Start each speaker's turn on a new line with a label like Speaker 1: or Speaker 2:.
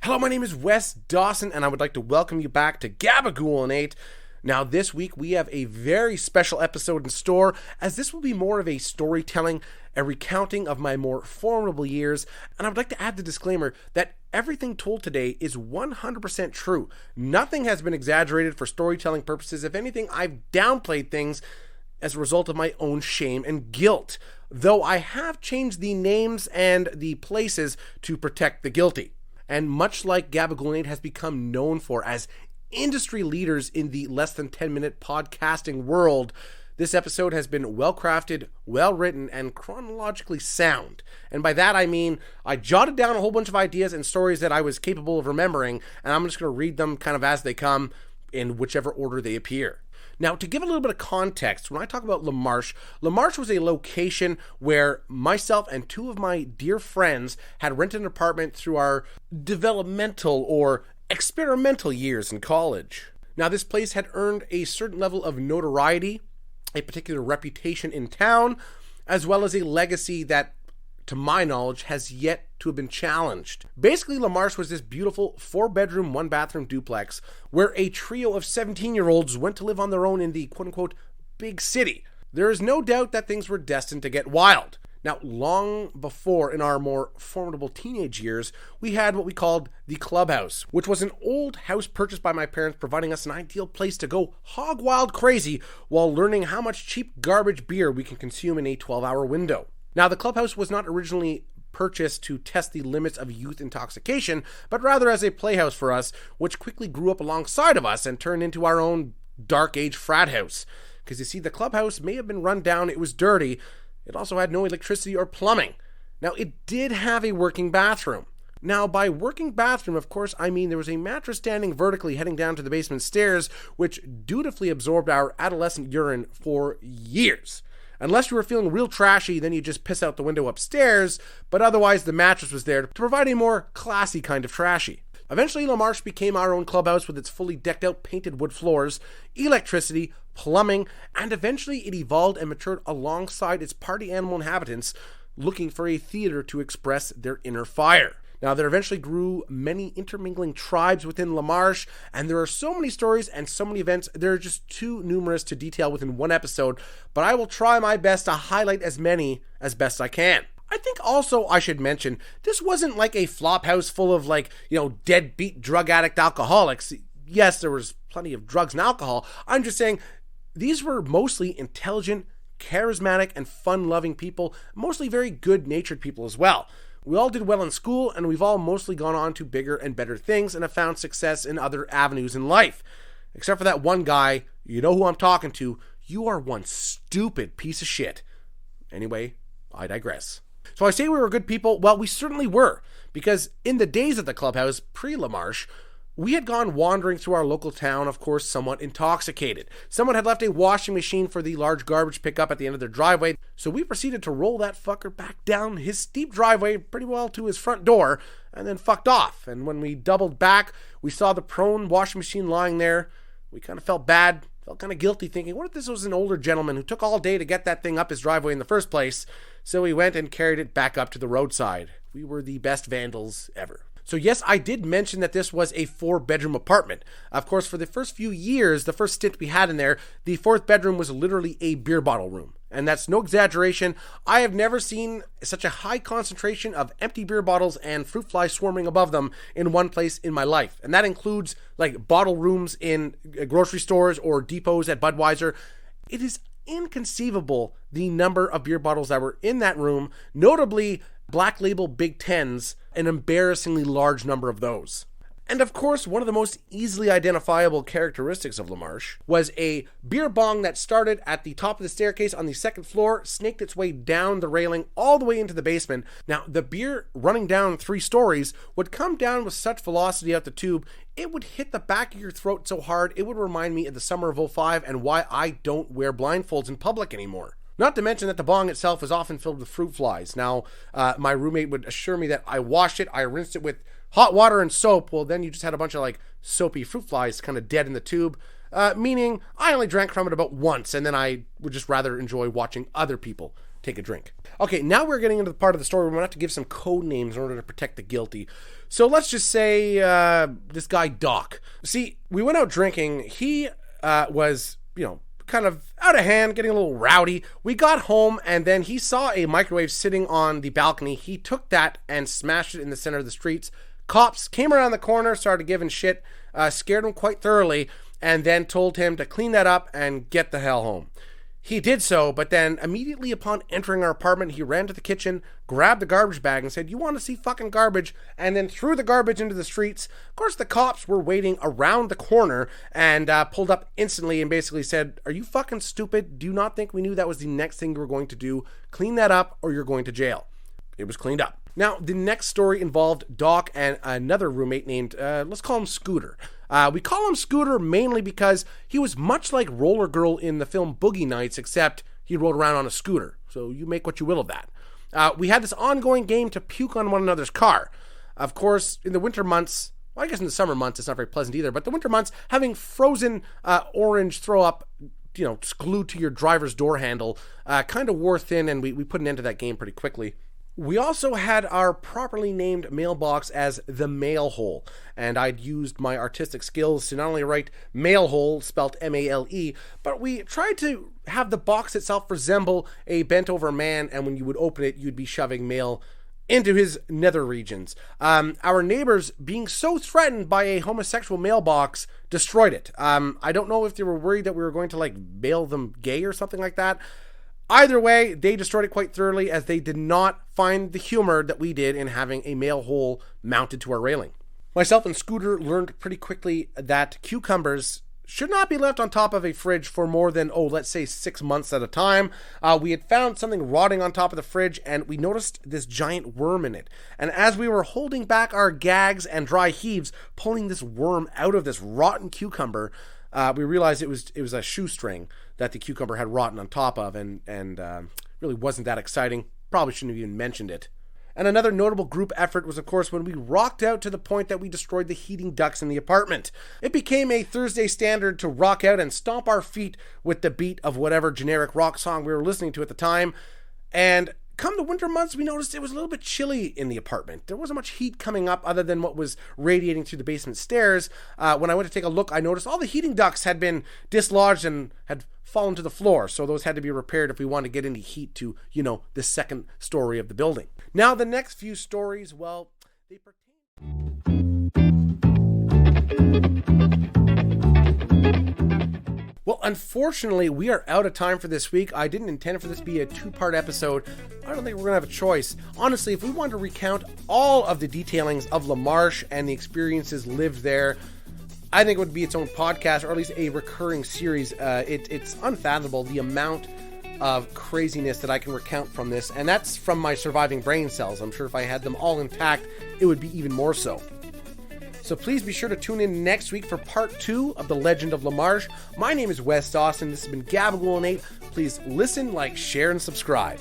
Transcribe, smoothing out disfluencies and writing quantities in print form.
Speaker 1: Hello, my name is Wes Dawson, and I would like to welcome you back to Gabagool and 8. Now, this week we have a very special episode in store, as this will be more of a storytelling, a recounting of my more formidable years, and I would like to add the disclaimer that everything told today is 100% true. Nothing has been exaggerated for storytelling purposes. If anything, I've downplayed things as a result of my own shame and guilt, though I have changed the names and the places to protect the guilty. And much like Gabagool 8 has become known for as industry leaders in the less than 10-minute podcasting world, this episode has been well-crafted, well-written, and chronologically sound. And by that I mean I jotted down a whole bunch of ideas and stories that I was capable of remembering, and I'm just going to read them kind of as they come in whichever order they appear. Now, to give a little bit of context, when I talk about Lamarche, Lamarche was a location where myself and two of my dear friends had rented an apartment through our developmental or experimental years in college. Now, this place had earned a certain level of notoriety, a particular reputation in town, as well as a legacy that, to my knowledge, has yet to have been challenged. Basically, Lamarche was this beautiful 4-bedroom, 1-bathroom duplex where a trio of 17-year-olds went to live on their own in the quote-unquote big city. There is no doubt that things were destined to get wild. Now, long before, in our more formidable teenage years, we had what we called the clubhouse, which was an old house purchased by my parents, providing us an ideal place to go hog wild crazy while learning how much cheap garbage beer we can consume in a 12-hour window. Now, the clubhouse was not originally purchased to test the limits of youth intoxication, but rather as a playhouse for us, which quickly grew up alongside of us and turned into our own dark age frat house. Because you see, the clubhouse may have been run down, it was dirty, it also had no electricity or plumbing. Now, it did have a working bathroom. Now, by working bathroom, of course, I mean there was a mattress standing vertically heading down to the basement stairs, which dutifully absorbed our adolescent urine for years. Unless you were feeling real trashy, then you just piss out the window upstairs, but otherwise the mattress was there to provide a more classy kind of trashy. Eventually, Lamarche became our own clubhouse with its fully decked out painted wood floors, electricity, plumbing, and eventually it evolved and matured alongside its party animal inhabitants looking for a theater to express their inner fire. Now, there eventually grew many intermingling tribes within Lamarche, and there are so many stories and so many events, they're just too numerous to detail within one episode, but I will try my best to highlight as many as best I can. I think also I should mention, this wasn't like a flop house full of deadbeat drug addict alcoholics. Yes, there was plenty of drugs and alcohol. I'm just saying, these were mostly intelligent, charismatic, and fun-loving people, mostly very good-natured people as well. We all did well in school, and we've all mostly gone on to bigger and better things and have found success in other avenues in life. Except for that one guy, you know who I'm talking to, you are one stupid piece of shit. Anyway, I digress. So I say we were good people, well, we certainly were, because in the days of the clubhouse, pre-Lamarche, we had gone wandering through our local town, of course, somewhat intoxicated. Someone had left a washing machine for the large garbage pickup at the end of their driveway, so we proceeded to roll that fucker back down his steep driveway pretty well to his front door, and then fucked off. And when we doubled back, we saw the prone washing machine lying there. We kind of felt bad, felt kind of guilty, thinking, what if this was an older gentleman who took all day to get that thing up his driveway in the first place? So we went and carried it back up to the roadside. We were the best vandals ever. So yes, I did mention that this was a 4-bedroom apartment. Of course, for the first few years, the first stint we had in there, the 4th bedroom was literally a beer bottle room. And that's no exaggeration. I have never seen such a high concentration of empty beer bottles and fruit flies swarming above them in one place in my life. And that includes like bottle rooms in grocery stores or depots at Budweiser. It is inconceivable the number of beer bottles that were in that room, notably Black Label Big Tens, an embarrassingly large number of those. And of course, one of the most easily identifiable characteristics of Lamarche was a beer bong that started at the top of the staircase on the 2nd floor, snaked its way down the railing all the way into the basement. Now, the beer running down 3 stories would come down with such velocity out the tube, it would hit the back of your throat so hard, it would remind me of the summer of '05 and why I don't wear blindfolds in public anymore. Not to mention that the bong itself was often filled with fruit flies. Now, my roommate would assure me that I washed it, I rinsed it with hot water and soap. Well, then you just had a bunch of like soapy fruit flies kind of dead in the tube, meaning I only drank from it about once, and then I would just rather enjoy watching other people take a drink. Okay, now we're getting into the part of the story where we're going to have to give some code names in order to protect the guilty. So let's just say this guy Doc. See, we went out drinking. He was, kind of out of hand, getting a little rowdy. We got home, and then he saw a microwave sitting on the balcony. He took that and smashed it in the center of the streets. Cops came around the corner, started giving shit, scared him quite thoroughly, and then told him to clean that up and get the hell home. He did so, but then immediately upon entering our apartment, he ran to the kitchen, grabbed the garbage bag and said, "You want to see fucking garbage?" and then threw the garbage into the streets. Of course, the cops were waiting around the corner and pulled up instantly and basically said, "Are you fucking stupid? Do you not think we knew that was the next thing you were going to do? Clean that up or you're going to jail." It was cleaned up. Now, the next story involved Doc and another roommate named, let's call him Scooter. We call him Scooter mainly because he was much like Roller Girl in the film Boogie Nights, except he rode around on a scooter. So you make what you will of that. We had this ongoing game to puke on one another's car. Of course, in the winter months, well, I guess in the summer months it's not very pleasant either, but the winter months, having frozen orange throw up, glued to your driver's door handle, kind of wore thin, and we put an end to that game pretty quickly. We also had our properly named mailbox as the mail hole, and I'd used my artistic skills to not only write mail hole, spelt M-A-L-E, but we tried to have the box itself resemble a bent over man, and when you would open it, you'd be shoving mail into his nether regions. Our neighbors, being so threatened by a homosexual mailbox, destroyed it. I don't know if they were worried that we were going to mail them gay or something like that. Either way, they destroyed it quite thoroughly, as they did not find the humor that we did in having a mail hole mounted to our railing. Myself and Scooter learned pretty quickly that cucumbers should not be left on top of a fridge for more than, let's say 6 months at a time. We had found something rotting on top of the fridge, and we noticed this giant worm in it. And as we were holding back our gags and dry heaves, pulling this worm out of this rotten cucumber, we realized it was a shoestring that the cucumber had rotten on top of, and really wasn't that exciting. Probably shouldn't have even mentioned it. And another notable group effort was, of course, when we rocked out to the point that we destroyed the heating ducts in the apartment. It became a Thursday standard to rock out and stomp our feet with the beat of whatever generic rock song we were listening to at the time. And come the winter months, we noticed it was a little bit chilly in the apartment. There wasn't much heat coming up other than what was radiating through the basement stairs. When I went to take a look, I noticed all the heating ducts had been dislodged and had fallen to the floor. So those had to be repaired if we wanted to get any heat to, the second story of the building. Now, the next few stories, well, they pertain... Well, unfortunately, we are out of time for this week. I didn't intend for this to be a 2-part episode. I don't think we're going to have a choice. Honestly, if we wanted to recount all of the detailings of Lamarche and the experiences lived there, I think it would be its own podcast, or at least a recurring series. It's unfathomable the amount of craziness that I can recount from this, and that's from my surviving brain cells. I'm sure if I had them all intact, it would be even more so. So please be sure to tune in next week for part 2 of The Legend of Lamarche. My name is Wes Dawson. This has been Gabagool and 8. Please listen, like, share, and subscribe.